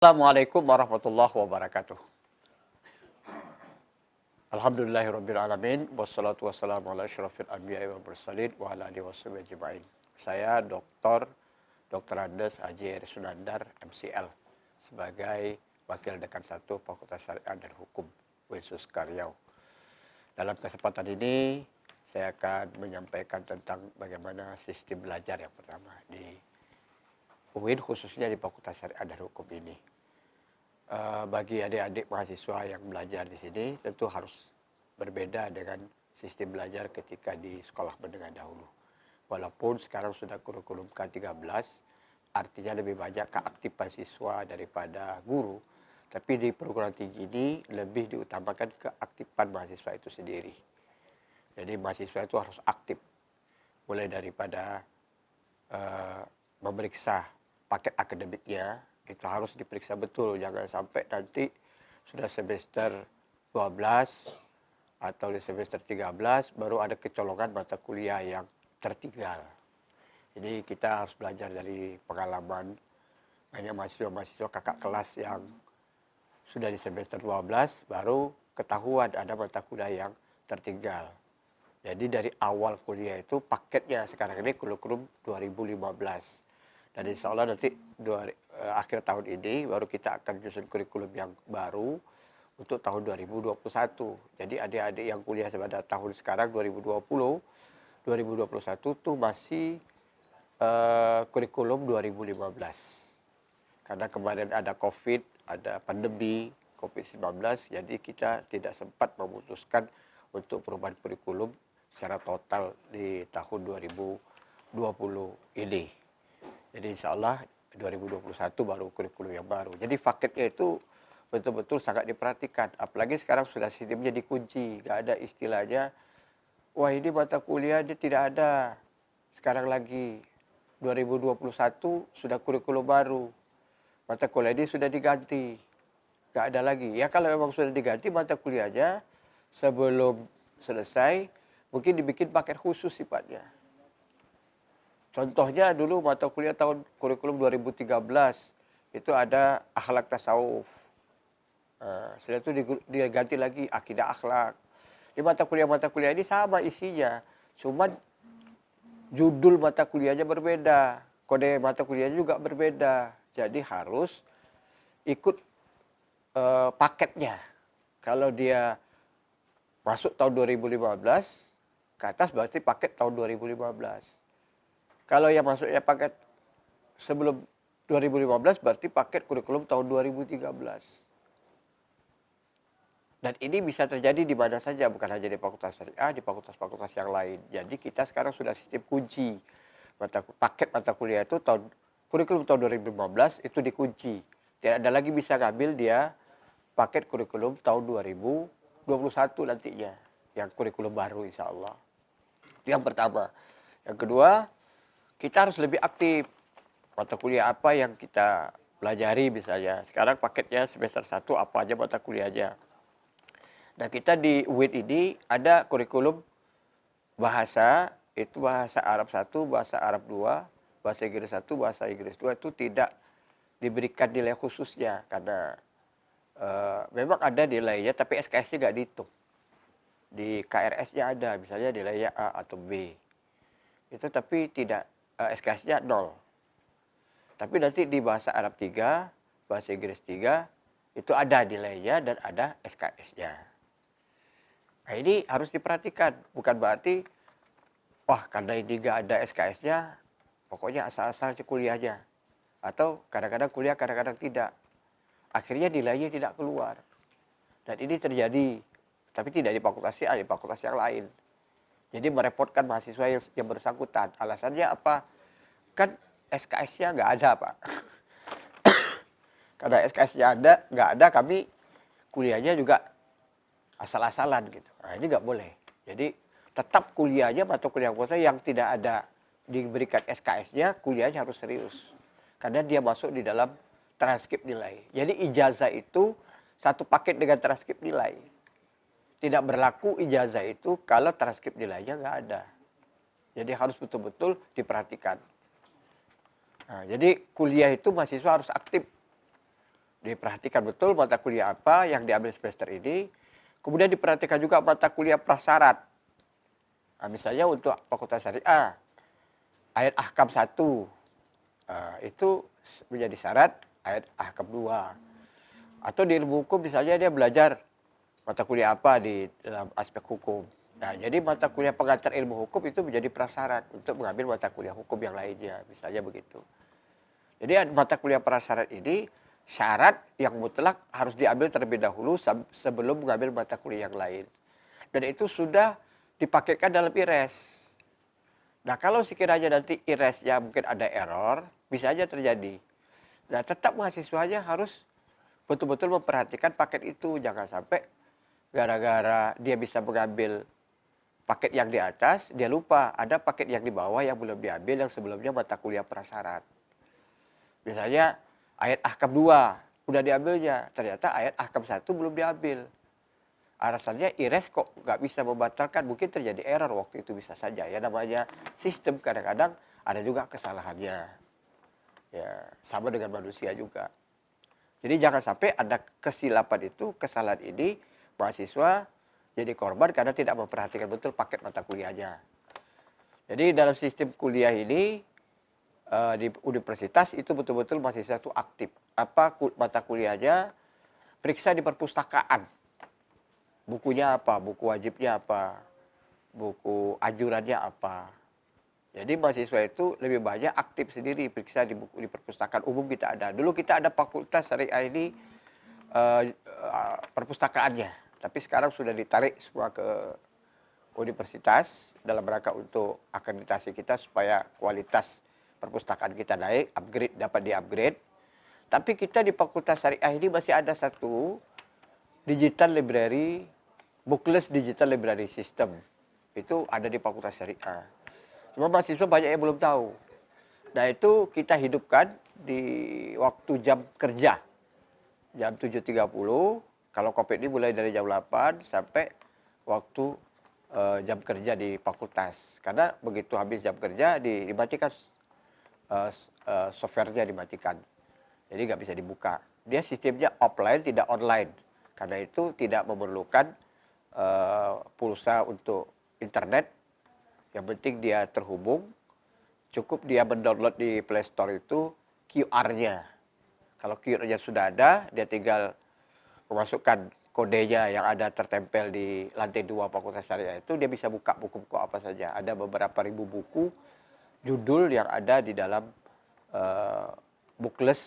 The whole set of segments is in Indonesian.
Assalamualaikum warahmatullahi wabarakatuh. Alhamdulillahirrabbilalamin. Wassalatu wassalamu ala asyrafil anbiya'i wal mursalin wa ala alihi washabihi ajma'in. Saya Dr. Andes Haji Heri Sunandar, MCL, sebagai Wakil Dekan 1 Fakultas Syariah dan Hukum UINSUS Riau. Dalam kesempatan ini, saya akan menyampaikan tentang bagaimana sistem belajar yang pertama di UIN, khususnya di Fakultas Syariah dan Hukum ini. Bagi adik-adik mahasiswa yang belajar di sini tentu harus berbeda dengan sistem belajar ketika di sekolah menengah dahulu. Walaupun sekarang sudah kurikulum K13, artinya lebih banyak keaktifan siswa daripada guru, tapi di perguruan tinggi ini lebih diutamakan keaktifan mahasiswa itu sendiri. Jadi mahasiswa itu harus aktif, mulai daripada memeriksa paket akademiknya, itu harus diperiksa betul, jangan sampai nanti sudah semester 12 atau di semester 13 baru ada kecolongan mata kuliah yang tertinggal. Jadi kita harus belajar dari pengalaman banyak mahasiswa-mahasiswa kakak kelas yang sudah di semester 12 baru ketahuan ada mata kuliah yang tertinggal. Jadi dari awal kuliah itu paketnya sekarang ini kurikulum 2015. Dan insya Allah nanti akhir tahun ini baru kita akan menyusun kurikulum yang baru untuk tahun 2021. Jadi adik-adik yang kuliah pada tahun sekarang 2020, 2021 tuh masih kurikulum 2015. Karena kemarin ada COVID, ada pandemi COVID-19, jadi kita tidak sempat memutuskan untuk perubahan kurikulum secara total di tahun 2020 ini. Jadi insya Allah 2021 baru kurikulum yang baru. Jadi paketnya itu betul-betul sangat diperhatikan. Apalagi sekarang sudah sistemnya dikunci. Nggak ada istilahnya, wah ini mata kuliah dia tidak ada. Sekarang lagi 2021 sudah kurikulum baru. Mata kuliah ini sudah diganti. Nggak ada lagi. Ya kalau memang sudah diganti mata kuliahnya sebelum selesai mungkin dibikin paket khusus sifatnya. Contohnya dulu mata kuliah tahun kurikulum 2013 itu ada akhlak tasawuf. Setelah itu diganti lagi akidah akhlak. Di mata kuliah ini sama isinya, cuma judul mata kuliahnya berbeda, kode mata kuliahnya juga berbeda. Jadi harus ikut paketnya. Kalau dia masuk tahun 2015 ke atas berarti paket tahun 2015. Kalau yang masuknya paket sebelum 2015 berarti paket kurikulum tahun 2013. Dan ini bisa terjadi di mana saja, bukan hanya di Fakultas Syariah, di fakultas-fakultas yang lain. Jadi kita sekarang sudah sistem kunci. Paket mata kuliah itu kurikulum tahun 2015 itu dikunci. Tidak ada lagi bisa ngambil dia paket kurikulum tahun 2021 nantinya. Yang kurikulum baru insya Allah. Itu yang pertama. Yang kedua, kita harus lebih aktif. Mata kuliah apa yang kita pelajari misalnya. Sekarang paketnya semester 1 apa aja mata kuliahnya. Nah kita di UIN ini ada kurikulum bahasa, itu bahasa Arab 1, bahasa Arab 2, bahasa Inggris 1, bahasa Inggris 2 itu tidak diberikan nilai khususnya. Karena memang ada nilainya tapi SKS-nya nggak dihitung. Di KRS-nya ada, misalnya nilainya A atau B. Itu tapi tidak SKS-nya 0. Tapi nanti di bahasa Arab 3, bahasa Inggris 3, itu ada nilainya dan ada SKS-nya. Nah ini harus diperhatikan. Bukan berarti, wah karena ini nggak ada SKS-nya, pokoknya asal-asal kuliahnya. Atau kadang-kadang kuliah, kadang-kadang tidak. Akhirnya nilainya tidak keluar. Dan ini terjadi, tapi tidak di fakultas A, di fakultas yang lain. Jadi merepotkan mahasiswa yang bersangkutan. Alasannya apa? Kan SKS-nya nggak ada, Pak. Karena SKS-nya nggak ada, kami kuliahnya juga asal-asalan gitu. Nah ini nggak boleh. Jadi tetap kuliahnya atau kuliah kuasa yang tidak ada diberikan SKS-nya, kuliahnya harus serius. Karena dia masuk di dalam transkrip nilai. Jadi ijazah itu satu paket dengan transkrip nilai. Tidak berlaku ijazah itu kalau transkrip nilainya nggak ada. Jadi harus betul-betul diperhatikan. Nah, jadi kuliah itu mahasiswa harus aktif. Diperhatikan betul mata kuliah apa yang diambil semester ini. Kemudian diperhatikan juga mata kuliah prasyarat. Nah, misalnya untuk Fakultas Syariah, ayat ahkam 1, itu menjadi syarat ayat ahkam 2. Atau di ilmu hukum misalnya dia belajar mata kuliah apa di dalam aspek hukum. Nah, jadi mata kuliah pengantar ilmu hukum itu menjadi prasyarat untuk mengambil mata kuliah hukum yang lainnya, misalnya begitu. Jadi mata kuliah prasyarat ini syarat yang mutlak harus diambil terlebih dahulu sebelum mengambil mata kuliah yang lain. Dan itu sudah dipaketkan dalam IRES. Nah, kalau sekiranya nanti IRES-nya mungkin ada error, bisa aja terjadi. Nah, tetap mahasiswanya harus betul-betul memperhatikan paket itu. Jangan sampai gara-gara dia bisa mengambil paket yang di atas, dia lupa ada paket yang di bawah yang belum diambil yang sebelumnya mata kuliah prasyarat. Misalnya ayat ahkam 2 udah diambilnya, ternyata ayat ahkam 1 belum diambil. Alasannya IRES kok nggak bisa membatalkan, mungkin terjadi error waktu itu, bisa saja. Ya namanya sistem, kadang-kadang ada juga kesalahannya. Ya, sama dengan manusia juga. Jadi jangan sampai ada kesilapan itu, kesalahan ini, mahasiswa jadi korban karena tidak memperhatikan betul paket mata kuliahnya. Jadi dalam sistem kuliah ini, di universitas itu betul-betul mahasiswa itu aktif. Apa mata kuliahnya, periksa di perpustakaan. Bukunya apa, buku wajibnya apa, buku anjurannya apa. Jadi mahasiswa itu lebih banyak aktif sendiri, periksa di buku di perpustakaan umum kita ada. Dulu kita ada Fakultas Syariah ini perpustakaannya, tapi sekarang sudah ditarik semua ke universitas dalam rangka untuk akreditasi kita supaya kualitas perpustakaan kita naik, upgrade, dapat di-upgrade. Tapi kita di Fakultas Syariah ini masih ada satu digital library, bookless digital library system. Itu ada di Fakultas Syariah. Cuma mahasiswa banyak yang belum tahu. Nah, itu kita hidupkan di waktu jam kerja. Jam 7.30, kalau COVID ini mulai dari jam 8 sampai waktu jam kerja di fakultas. Karena begitu habis jam kerja dimatikan, softwarenya dimatikan. Jadi nggak bisa dibuka. Dia sistemnya offline, tidak online. Karena itu tidak memerlukan pulsa untuk internet. Yang penting dia terhubung, cukup dia mendownload di Play Store itu QR-nya. Kalau QR-nya sudah ada, dia tinggal memasukkan kodenya yang ada tertempel di lantai 2 Fakultas Syariah itu, dia bisa buka buku-buku apa saja. Ada beberapa ribu buku, judul yang ada di dalam bookless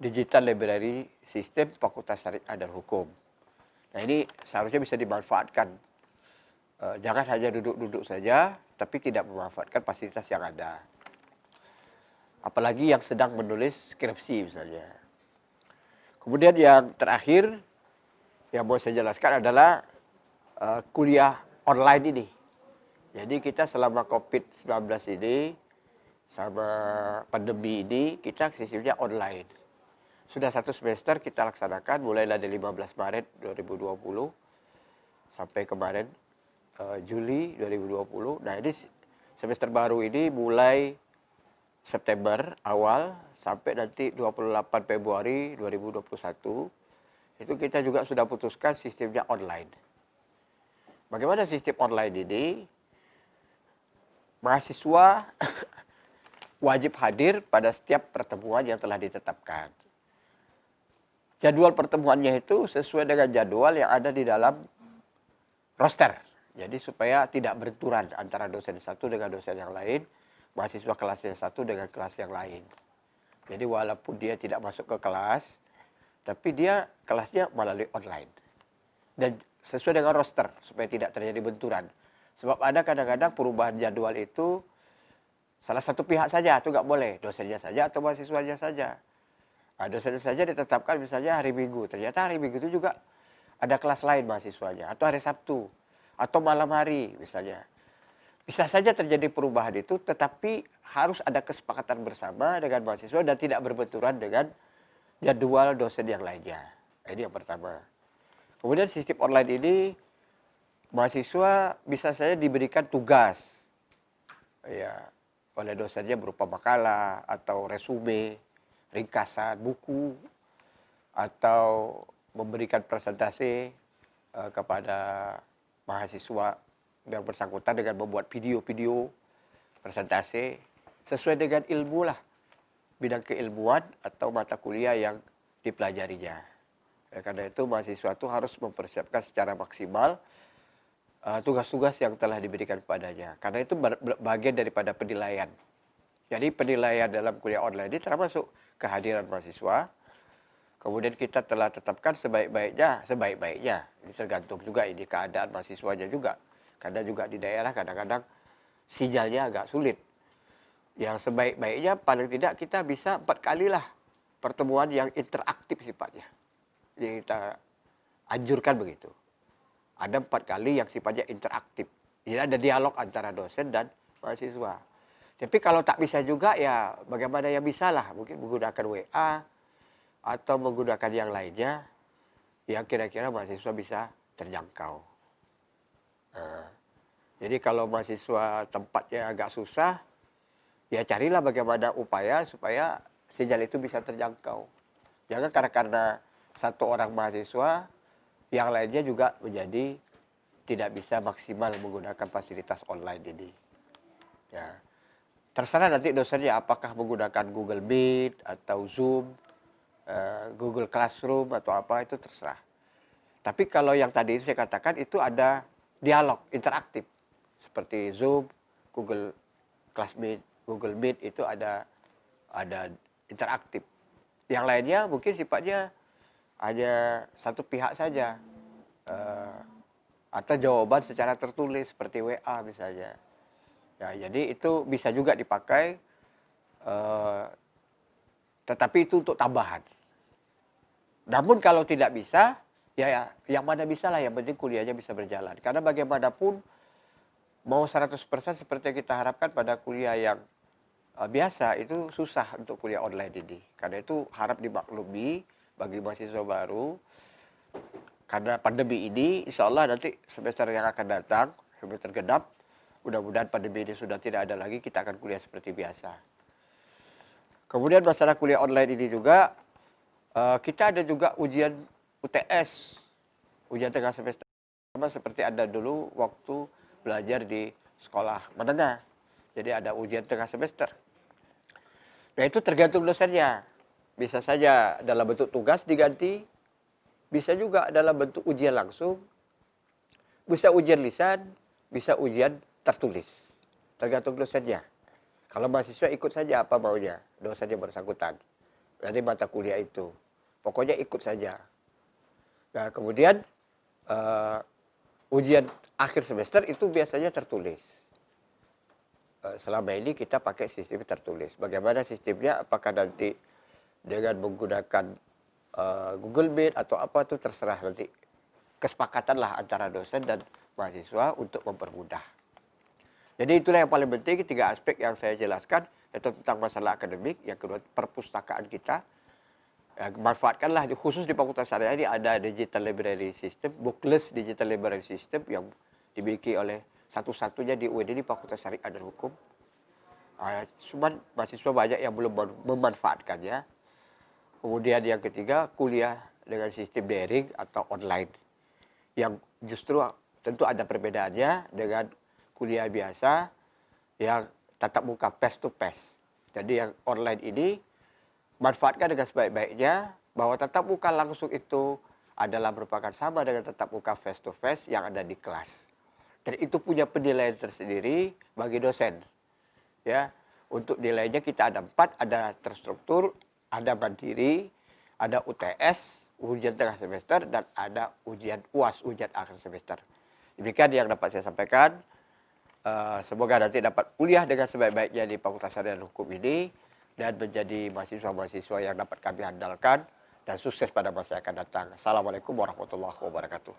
digital library system Fakultas Syariah dan Hukum. Nah, ini seharusnya bisa dimanfaatkan. Jangan hanya duduk-duduk saja, tapi tidak memanfaatkan fasilitas yang ada. Apalagi yang sedang menulis skripsi misalnya. Kemudian yang terakhir, yang mau saya jelaskan adalah kuliah online ini. Jadi kita selama COVID-19 ini, sama pandemi ini, kita sistemnya online. Sudah satu semester kita laksanakan, mulai dari 15 Maret 2020 sampai kemarin Juli 2020. Nah, ini semester baru ini mulai September awal sampai nanti 28 Februari 2021. Itu kita juga sudah putuskan sistemnya online. Bagaimana sistem online ini? Mahasiswa wajib hadir pada setiap pertemuan yang telah ditetapkan. Jadwal pertemuannya itu sesuai dengan jadwal yang ada di dalam roster. Jadi supaya tidak benturan antara dosen satu dengan dosen yang lain, mahasiswa kelas yang satu dengan kelas yang lain. Jadi walaupun dia tidak masuk ke kelas, tapi dia kelasnya melalui online. Dan sesuai dengan roster supaya tidak terjadi benturan. Sebab ada kadang-kadang perubahan jadwal itu salah satu pihak saja, itu nggak boleh. Dosennya saja atau mahasiswanya saja. Nah, dosennya saja ditetapkan misalnya hari Minggu. Ternyata hari Minggu itu juga ada kelas lain mahasiswanya. Atau hari Sabtu. Atau malam hari misalnya. Bisa saja terjadi perubahan itu, tetapi harus ada kesepakatan bersama dengan mahasiswa dan tidak berbenturan dengan jadwal dosen yang lainnya. Ini yang pertama. Kemudian sistem online ini, mahasiswa bisa saja diberikan tugas ya, oleh dosennya berupa makalah atau resume, ringkasan, buku. atau memberikan presentasi kepada mahasiswa yang bersangkutan dengan membuat video-video presentasi sesuai dengan ilmu lah, bidang keilmuan atau mata kuliah yang dipelajarinya. Karena itu mahasiswa itu harus mempersiapkan secara maksimal tugas-tugas yang telah diberikan kepadanya. Karena itu bagian daripada penilaian. Jadi penilaian dalam kuliah online ini termasuk kehadiran mahasiswa. Kemudian kita telah tetapkan sebaik-baiknya. Ini tergantung juga ini keadaan mahasiswanya juga. Karena juga di daerah kadang-kadang sinyalnya agak sulit. Yang sebaik-baiknya paling tidak kita bisa 4 kali lah pertemuan yang interaktif sifatnya. Jadi kita anjurkan begitu. Ada 4 kali yang sifatnya interaktif. Jadi ada dialog antara dosen dan mahasiswa. Tapi kalau tak bisa juga ya bagaimana yang bisa lah. Mungkin menggunakan WA atau menggunakan yang lainnya yang kira-kira mahasiswa bisa terjangkau. Jadi kalau mahasiswa tempatnya agak susah, ya carilah bagaimana upaya supaya sinyal itu bisa terjangkau. Jangan karena satu orang mahasiswa, yang lainnya juga menjadi tidak bisa maksimal menggunakan fasilitas online ini. Ya. Terserah nanti dosennya apakah menggunakan Google Meet atau Zoom, Google Classroom atau apa itu terserah. Tapi kalau yang tadi saya katakan itu ada dialog interaktif seperti Zoom, Google Classroom, Google Meet itu ada interaktif. Yang lainnya mungkin sifatnya hanya satu pihak saja atau jawaban secara tertulis seperti WA misalnya. Ya, jadi itu bisa juga dipakai, tetapi itu untuk tambahan. Namun kalau tidak bisa, ya yang mana bisa lah, yang penting kuliahnya bisa berjalan. Karena bagaimanapun, mau 100% seperti yang kita harapkan pada kuliah yang biasa, itu susah untuk kuliah online ini. Karena itu harap dimaklumi bagi mahasiswa baru, karena pandemi ini, insya Allah nanti semester yang akan datang, semester genap, mudah-mudahan pandemi ini sudah tidak ada lagi, kita akan kuliah seperti biasa. Kemudian masalah kuliah online ini juga, kita ada juga ujian UTS, ujian tengah semester, sama seperti ada dulu waktu belajar di sekolah menengah. Jadi ada ujian tengah semester. Nah itu tergantung dosennya. Bisa saja dalam bentuk tugas diganti, bisa juga dalam bentuk ujian langsung, bisa ujian lisan, bisa ujian tertulis. Tergantung dosennya. Kalau mahasiswa ikut saja apa maunya, dosennya bersangkutan dari mata kuliah itu. Pokoknya ikut saja. Nah kemudian ujian akhir semester itu biasanya tertulis. Selama ini kita pakai sistem tertulis. Bagaimana sistemnya? Apakah nanti dengan menggunakan Google Meet atau apa itu terserah nanti. Kesepakatan lah antara dosen dan mahasiswa untuk mempermudah. Jadi itulah yang paling penting, 3 aspek yang saya jelaskan, yaitu tentang masalah akademik, yang kedua perpustakaan kita. Ya, manfaatkanlah, khusus di Fakultas Syariah ini ada digital library system, bookless digital library system yang dimiliki oleh satu-satunya di UIN ini Fakultas Syariah dan Hukum. Cuman mahasiswa banyak yang belum memanfaatkannya. Kemudian yang ketiga, kuliah dengan sistem daring atau online. Yang justru tentu ada perbedaannya dengan kuliah biasa yang tatap muka face to face. Jadi yang online ini manfaatkan dengan sebaik-baiknya, bahwa tatap muka langsung itu adalah merupakan sama dengan tatap muka face to face yang ada di kelas. Dan itu punya penilaian tersendiri bagi dosen. Ya, untuk nilainya kita ada 4, ada terstruktur, ada mandiri, ada UTS, ujian tengah semester, dan ada ujian UAS, ujian akhir semester. Demikian yang dapat saya sampaikan. Semoga nanti dapat kuliah dengan sebaik-baiknya di Fakultas Syariah dan Hukum ini, dan menjadi mahasiswa-mahasiswa yang dapat kami andalkan, dan sukses pada masa yang akan datang. Assalamualaikum warahmatullahi wabarakatuh.